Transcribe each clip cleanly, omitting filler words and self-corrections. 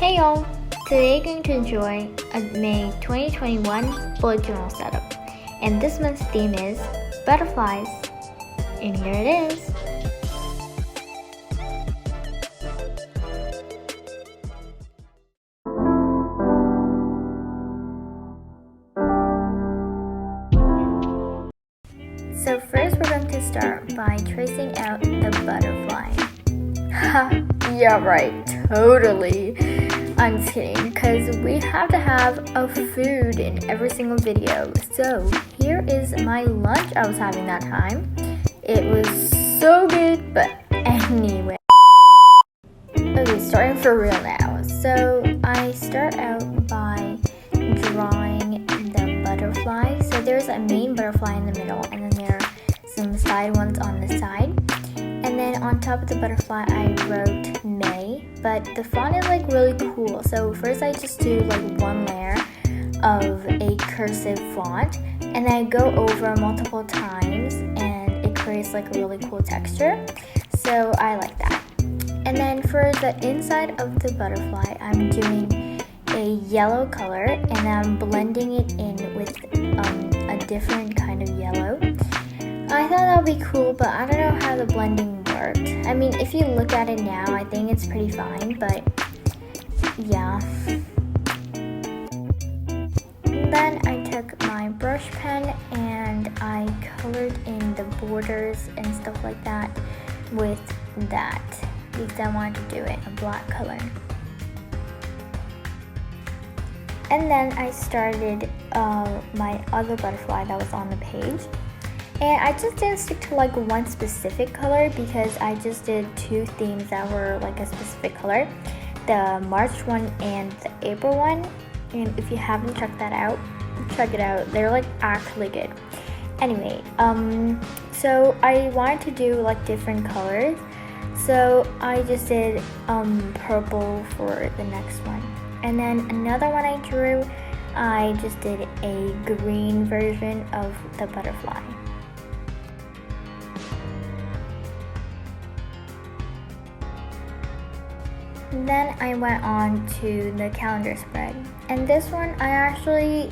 Hey y'all! Today you're going to enjoy a May 2021 bullet journal setup. And this month's theme is butterflies. And here it is. So first we're going to start by tracing out the butterfly. Ha! Yeah, right, totally. I'm just kidding, because we have to have a food in every single video. So here is my lunch I was having that time. It was so good, but anyway. Okay, starting for real now. So I start out by drawing the butterfly. So there's a main butterfly in the middle, and then there are some side ones on the side. And then on top of the butterfly, I wrote May, but the font is like really cool. So first I just do like one layer of a cursive font, and then I go over multiple times, and it creates like a really cool texture. So I like that. And then for the inside of the butterfly, I'm doing a yellow color, and I'm blending it in with a different kind of yellow. I thought that would be cool, but I don't know how the blending worked. I mean, if you look at it now, I think it's pretty fine, but yeah. And then I took my brush pen and I colored in the borders and stuff like that with that, because I wanted to do it in a black color. And then I started my other butterfly that was on the page. And I just didn't stick to like one specific color because I just did two themes that were like a specific color, the March one and the April one. And if you haven't checked that out, check it out. They're like actually good. Anyway, so I wanted to do like different colors, so I just did purple for the next one. And then another one I drew, I just did a green version of the butterfly. Then I went on to the calendar spread, and this one I actually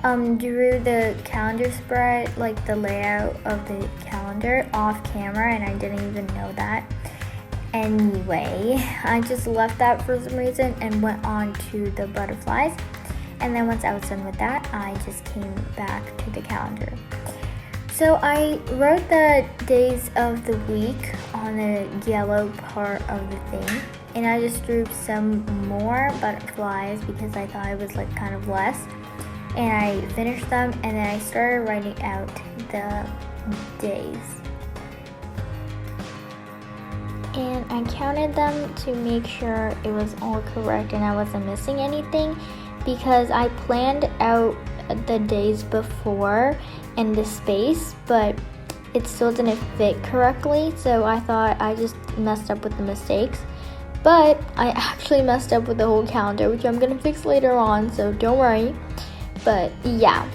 drew the calendar spread, like the layout of the calendar, off camera, and I didn't even know that. Anyway, I just left that for some reason and went on to the butterflies, and then once I was done with that, I just came back to the calendar. So I wrote the days of the week on the yellow part of the thing, and I just drew some more butterflies because I thought it was like kind of less, and I finished them, and then I started writing out the days. And I counted them to make sure it was all correct and I wasn't missing anything, because I planned out the days before and the space, but it still didn't fit correctly, so I thought I just messed up with the mistakes. But I actually messed up with the whole calendar, which I'm gonna fix later on, so don't worry. But yeah.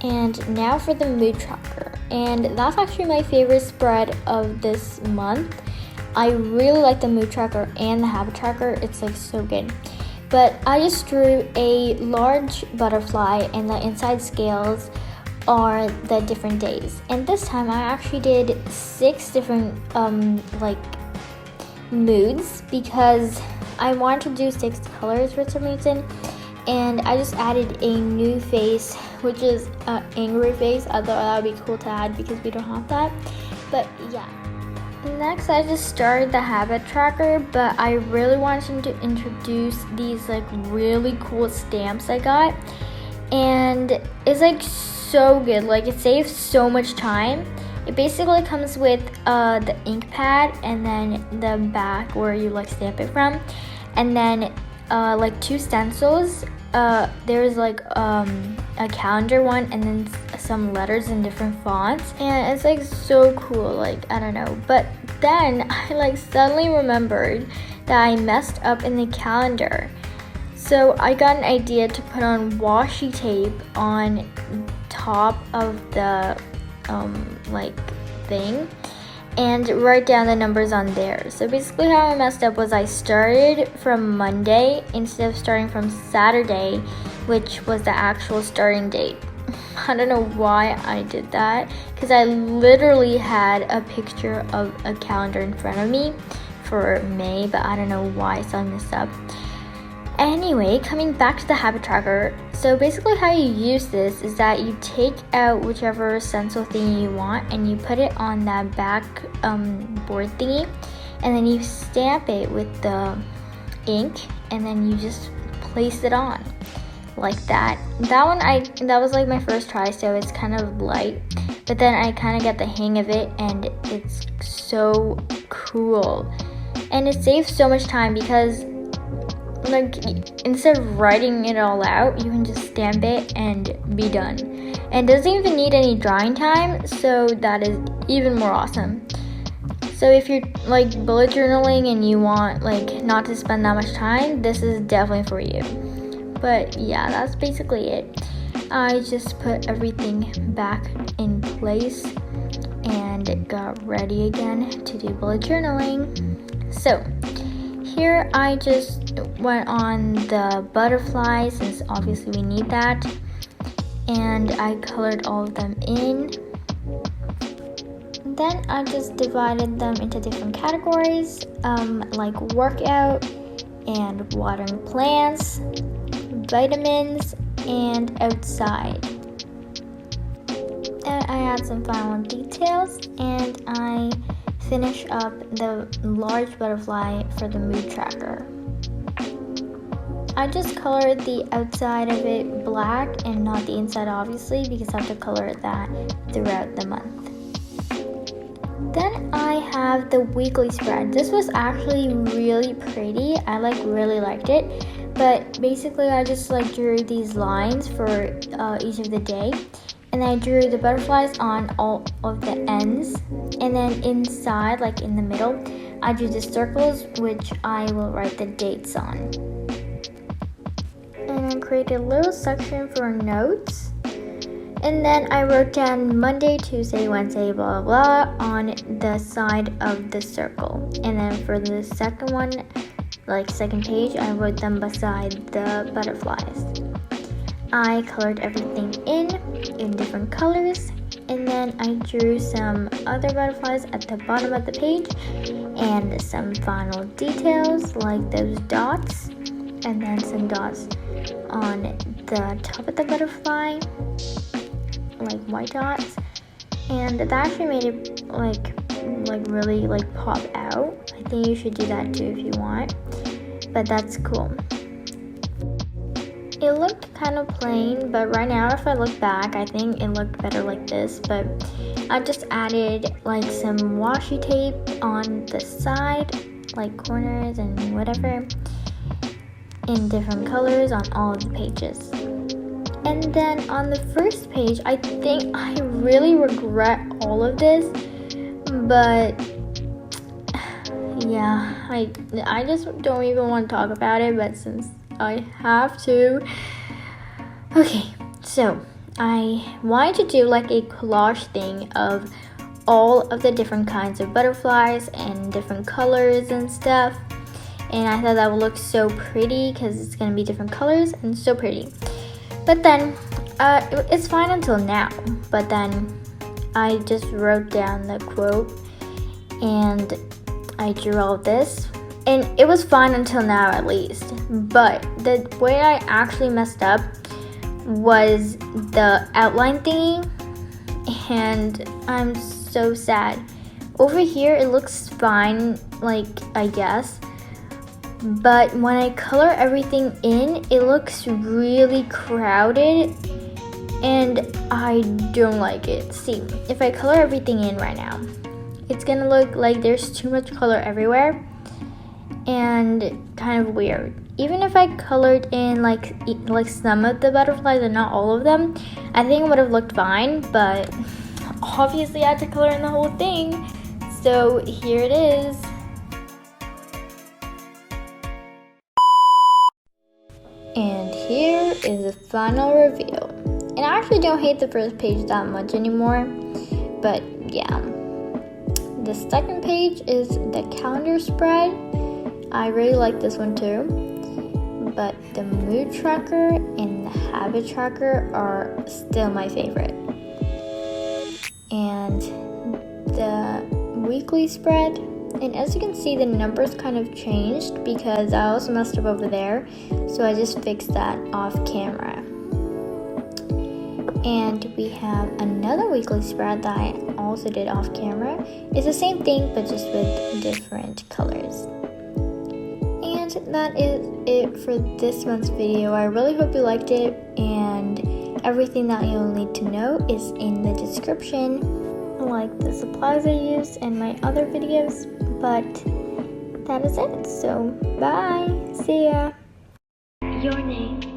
And now for the mood tracker. And that's actually my favorite spread of this month. I really like the mood tracker and the habit tracker. It's like so good. But I just drew a large butterfly, and the inside scales are the different days. And this time I actually did 6 different like moods, because I wanted to do 6 colors for some reason, and I just added a new face, which is an angry face. I thought that would be cool to add because we don't have that. But yeah. Next, I just started the habit tracker, but I really wanted to introduce these like really cool stamps I got, and it's like so good. Like, it saves so much time. It basically comes with the ink pad, and then the back where you like stamp it from, and then like 2 stencils. There's like a calendar one, and then some letters in different fonts, and it's like so cool. Like, I don't know, but then I like suddenly remembered that I messed up in the calendar, so I got an idea to put on washi tape on top of the like thing, and write down the numbers on there. So basically how I messed up was I started from Monday instead of starting from Saturday, which was the actual starting date. I don't know why I did that, because I literally had a picture of a calendar in front of me for May, but I don't know why, so I messed up. Anyway, coming back to the habit tracker, so basically how you use this is that you take out whichever stencil thingy you want and you put it on that back board thingy, and then you stamp it with the ink, and then you just place it on like that. That was like my first try, so it's kind of light, but then I kind of get the hang of it, and it's so cool, and it saves so much time because like instead of writing it all out, you can just stamp it and be done. And it doesn't even need any drying time, so that is even more awesome. So if you're like bullet journaling and you want like not to spend that much time, this is definitely for you. But yeah, that's basically it. I just put everything back in place and got ready again to do bullet journaling. So here I just went on the butterfly, since obviously we need that, and I colored all of them in. Then I just divided them into different categories, like workout and watering plants, vitamins, and outside. And I add some final details, and I finish up the large butterfly for the mood tracker. I just colored the outside of it black and not the inside, obviously, because I have to color that throughout the month. Then I have the weekly spread. This was actually really pretty. I really liked it, but basically I just drew these lines for each of the day. And I drew the butterflies on all of the ends, and then inside, like in the middle, I drew the circles, which I will write the dates on. And I created a little section for notes, and then I wrote down Monday, Tuesday, Wednesday, blah blah blah on the side of the circle. And then for the second one, second page, I wrote them beside the butterflies. I colored everything in different colors, and then I drew some other butterflies at the bottom of the page and some final details like those dots, and then some dots on the top of the butterfly, like white dots, and that actually made it really pop out. I think you should do that too if you want, but that's cool. It looked kind of plain, but right now if I look back, I think it looked better like this, but I just added some washi tape on the side, corners and whatever, in different colors on all of the pages. And then on the first page, I think I really regret all of this, but yeah, I just don't even want to talk about it, but since I have to. Okay, so I wanted to do a collage thing of all of the different kinds of butterflies and different colors and stuff, and I thought that would look so pretty because it's gonna be different colors and so pretty. But then it's fine until now, but then I just wrote down the quote and I drew all this. And it was fine until now, at least. But the way I actually messed up was the outline thingy. And I'm so sad. Over here, it looks fine, I guess. But when I color everything in, it looks really crowded. And I don't like it. See, if I color everything in right now, it's gonna look like there's too much color everywhere. And kind of weird. Even if I colored in some of the butterflies and not all of them, I think it would have looked fine, but obviously I had to color in the whole thing. So here it is. And here is the final reveal. And I actually don't hate the first page that much anymore, but yeah. the second page is the calendar spread. I really like this one too. But the mood tracker and the habit tracker are still my favorite. And the weekly spread, and as you can see, the numbers kind of changed because I also messed up over there, so I just fixed that off camera. And we have another weekly spread that I also did off camera. It's the same thing but just with different colors. And that is it for this month's video. I really hope you liked it, and everything that you'll need to know is in the description, like the supplies I used and my other videos. But that is it, so bye, see ya. Your name.